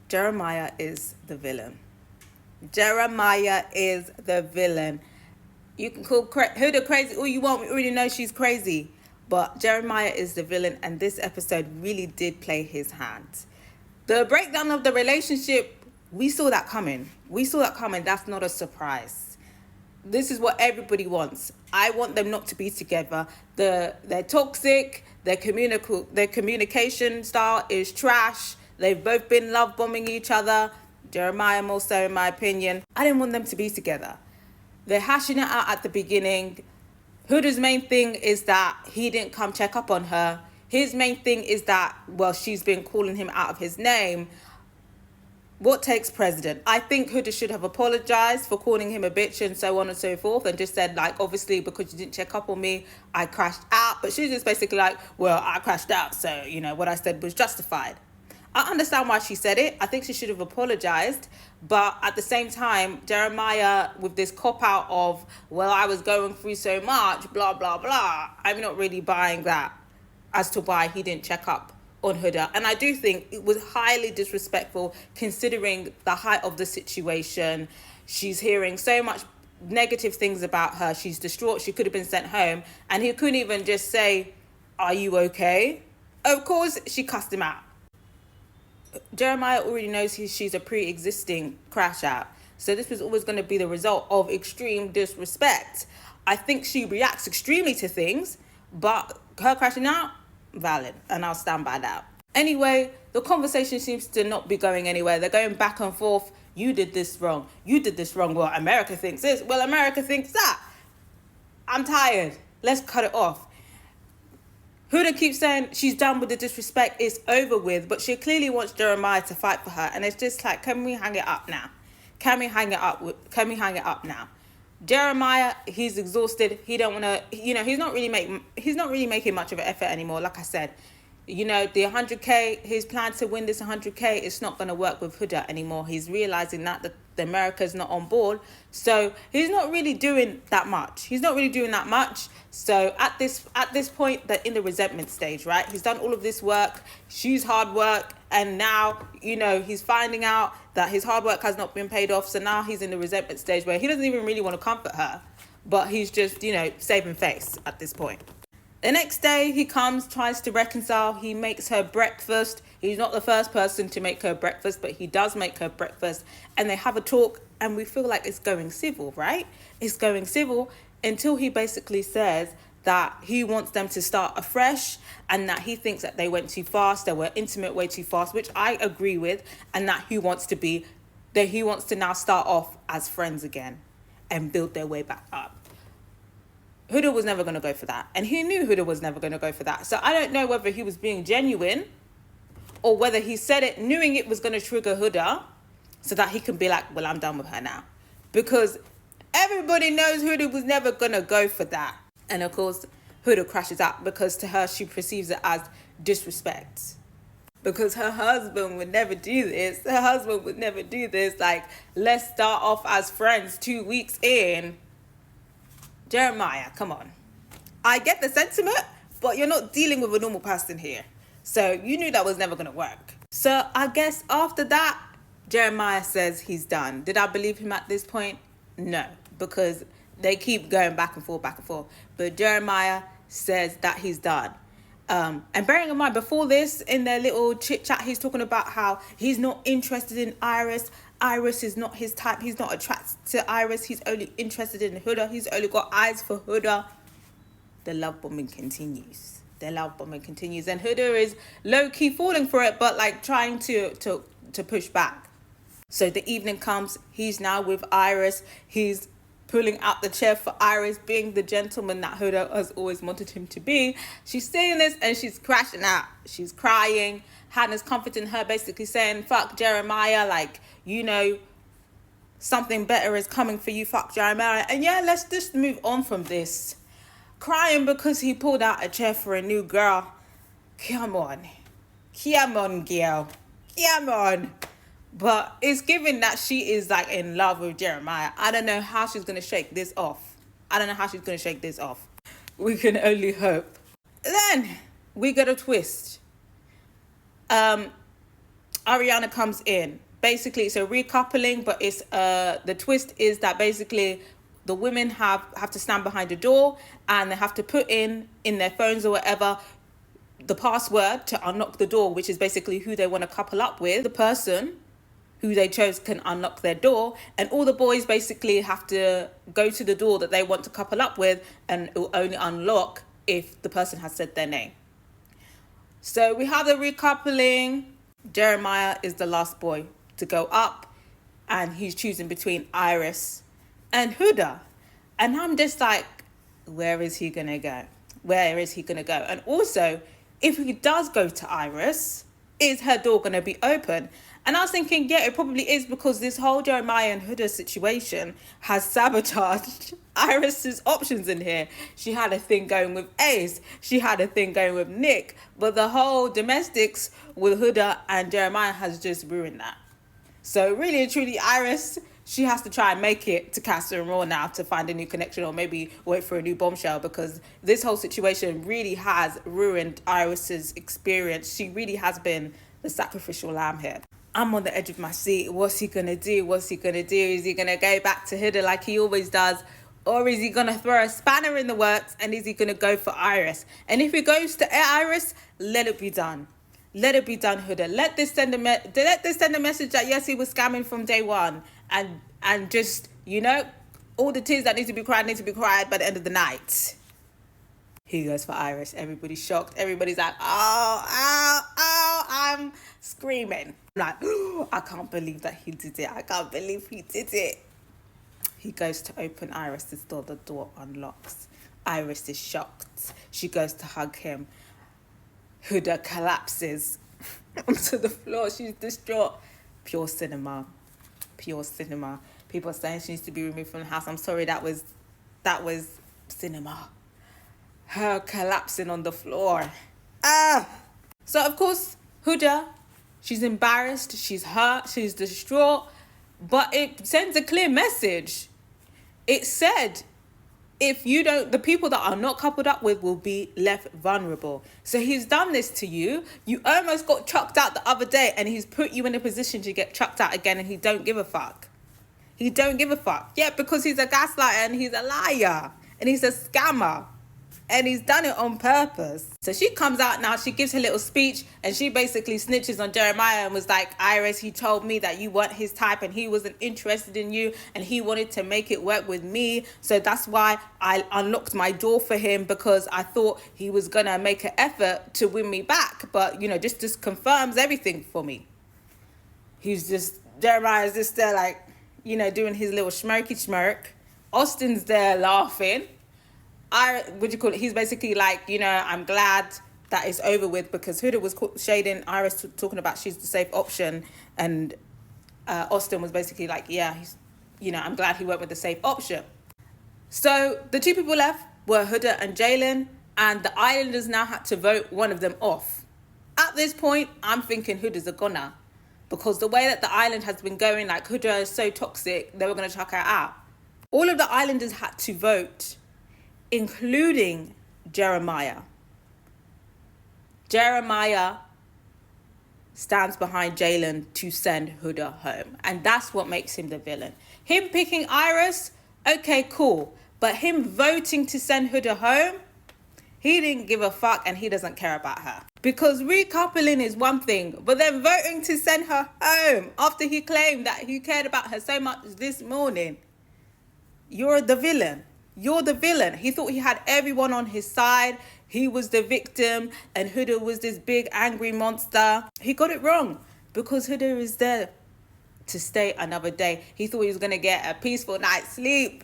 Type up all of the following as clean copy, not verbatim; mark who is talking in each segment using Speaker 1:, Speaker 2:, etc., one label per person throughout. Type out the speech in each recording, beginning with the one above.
Speaker 1: Jeremiah is the villain. Jeremiah is the villain. You can call Huda crazy all you want. We already know she's crazy. But Jeremiah is the villain, and this episode really did play his hand. The breakdown of the relationship, we saw that coming. That's not a surprise. This is what everybody wants. I want them not to be together. They're toxic. Their communication style is trash. They've both been love bombing each other. Jeremiah more so, in my opinion. I didn't want them to be together. They're hashing it out at the beginning. Huda's main thing is that he didn't come check up on her. His main thing is that, well, she's been calling him out of his name. What takes precedent? I think Huda should have apologized for calling him a bitch and so on and so forth, and just said, like, obviously because you didn't check up on me, I crashed out. But she's just basically like, well, I crashed out, so, you know, what I said was justified. I understand why she said it. I think she should have apologized. But at the same time, Jeremiah, with this cop-out of, well, I was going through so much, blah, blah, blah, I'm not really buying that as to why he didn't check up on Huda. And I do think it was highly disrespectful considering the height of the situation. She's hearing so much negative things about her. She's distraught. She could have been sent home. And he couldn't even just say, are you okay? Of course, she cussed him out. Jeremiah already knows she's a pre-existing crash out. So this was always going to be the result of extreme disrespect. I think she reacts extremely to things, but her crashing out, valid. And I'll stand by that. Anyway, the conversation seems to not be going anywhere. They're going back and forth. You did this wrong. You did this wrong. Well, America thinks this. Well, America thinks that. I'm tired. Let's cut it off. Huda keeps saying she's done with the disrespect, it's over with, but she clearly wants Jeremiah to fight for her, and it's just like, can we hang it up now? Can we hang it up now? Jeremiah, he's exhausted. He don't want to, you know, he's not really making much of an effort anymore. Like I said, you know, the 100K, his plan to win this 100K, it's not going to work with Huda anymore. He's realizing that the America's not on board. So he's not really doing that much. So at this point, they're in the resentment stage, right? He's done all of this work. She's hard work. And now, you know, he's finding out that his hard work has not been paid off. So now he's in the resentment stage where he doesn't even really want to comfort her. But he's just, you know, saving face at this point. The next day, he comes, tries to reconcile. He makes her breakfast. He's not the first person to make her breakfast, but he does make her breakfast. And they have a talk, and we feel like it's going civil, right? It's going civil until he basically says that he wants them to start afresh and that he thinks that they went too fast. They were intimate way too fast, which I agree with, and that he wants to now start off as friends again and build their way back up. Huda was never going to go for that. And he knew Huda was never going to go for that. So I don't know whether he was being genuine or whether he said it knowing it was going to trigger Huda so that he can be like, well, I'm done with her now. Because everybody knows Huda was never going to go for that. And of course, Huda crashes out because to her, she perceives it as disrespect. Because her husband would never do this. Like, let's start off as friends 2 weeks in. Jeremiah, come on. I get the sentiment, but you're not dealing with a normal person here. So you knew that was never going to work. So I guess after that, Jeremiah says he's done. Did I believe him at this point? No, because they keep going back and forth. But Jeremiah says that he's done. And bearing in mind, before this, in their little chit chat, he's talking about how he's not interested in Iris. Iris is not his type. He's not attracted to Iris. He's only interested in Huda. He's only got eyes for Huda. The love bombing continues. And Huda is low-key falling for it, but like trying to push back. So the evening comes. He's now with Iris. He's pulling out the chair for Iris, being the gentleman that Huda has always wanted him to be. She's saying this and she's crashing out. She's crying. Hannah's comforting her, basically saying, fuck Jeremiah, like, you know, something better is coming for you, fuck Jeremiah. And yeah, let's just move on from this. Crying because he pulled out a chair for a new girl. Come on, girl. Come on. But it's given that she is like in love with Jeremiah. I don't know how she's going to shake this off. We can only hope. Then we get a twist. Ariana comes in. Basically, it's a recoupling, but it's the twist is that basically the women have to stand behind a door and they have to put in their phones or whatever the password to unlock the door, which is basically who they want to couple up with. The person who they chose can unlock their door, and all the boys basically have to go to the door that they want to couple up with, and it will only unlock if the person has said their name. So we have the recoupling. Jeremiah is the last boy to go up, and he's choosing between Iris and Huda. And I'm just like, where is he gonna go? Where is he gonna go? And also, if he does go to Iris, is her door gonna be open? And I was thinking, yeah, it probably is, because this whole Jeremiah and Huda situation has sabotaged Iris's options in here. She had a thing going with Ace. She had a thing going with Nick. But the whole domestics with Huda and Jeremiah has just ruined that. So really and truly, Iris, she has to try and make it to Casa and Raw now to find a new connection, or maybe wait for a new bombshell, because this whole situation really has ruined Iris's experience. She really has been the sacrificial lamb here. I'm on the edge of my seat. What's he gonna do? What's he gonna do? Is he gonna go back to Huda like he always does? Or is he gonna throw a spanner in the works, and is he gonna go for Iris? And if he goes to Iris, let it be done. Let it be done, Huda. Let this send a message that yes, he was scamming from day one, and just, you know, all the tears that need to be cried by the end of the night. He goes for Iris. Everybody's shocked. Everybody's like, oh, I'm screaming. I'm like, oh, I can't believe that he did it. I can't believe he did it. He goes to open Iris's door. The door unlocks. Iris is shocked. She goes to hug him. Huda collapses onto the floor. She's distraught. Pure cinema. Pure cinema. People are saying she needs to be removed from the house. I'm sorry, that was cinema. Her collapsing on the floor. So of course, Huda, she's embarrassed, she's hurt, she's distraught, but it sends a clear message. It said, if you don't, the people that are not coupled up with will be left vulnerable. So he's done this to you. You almost got chucked out the other day, and he's put you in a position to get chucked out again, and he don't give a fuck. He don't give a fuck. Yeah, because he's a gaslighter and he's a liar and he's a scammer. And he's done it on purpose. So she comes out now, she gives her little speech, and she basically snitches on Jeremiah and was like, Iris, he told me that you weren't his type and he wasn't interested in you and he wanted to make it work with me. So that's why I unlocked my door for him, because I thought he was going to make an effort to win me back. But, you know, just confirms everything for me. Jeremiah's just there like, you know, doing his little smirky smirk. Austin's there laughing. He's basically like, you know, I'm glad that it's over with, because Huda was shading Iris, talking about she's the safe option, and Austin was basically like, yeah, I'm glad he went with the safe option. So the two people left were Huda and Jalen, and the Islanders now had to vote one of them off. At this point, I'm thinking Huda's a goner, because the way that the island has been going, like, Huda is so toxic, they were going to chuck her out. All of the Islanders had to vote, including Jeremiah. Jeremiah stands behind Jalen to send Huda home. And that's what makes him the villain. Him picking Iris, okay, cool. But him voting to send Huda home, he didn't give a fuck and he doesn't care about her. Because recoupling is one thing, but then voting to send her home after he claimed that he cared about her so much this morning, you're the villain. You're the villain. He thought he had everyone on his side. He was the victim and Huda was this big angry monster. He got it wrong, because Huda is there to stay another day. He thought he was going to get a peaceful night's sleep.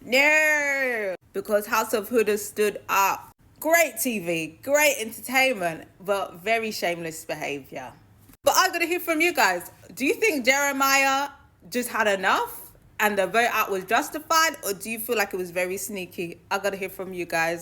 Speaker 1: No, because House of Huda stood up. Great TV, great entertainment, but very shameless behavior. But I got to hear from you guys. Do you think Jeremiah just had enough and the vote out was justified, or do you feel like it was very sneaky? I got to hear from you guys.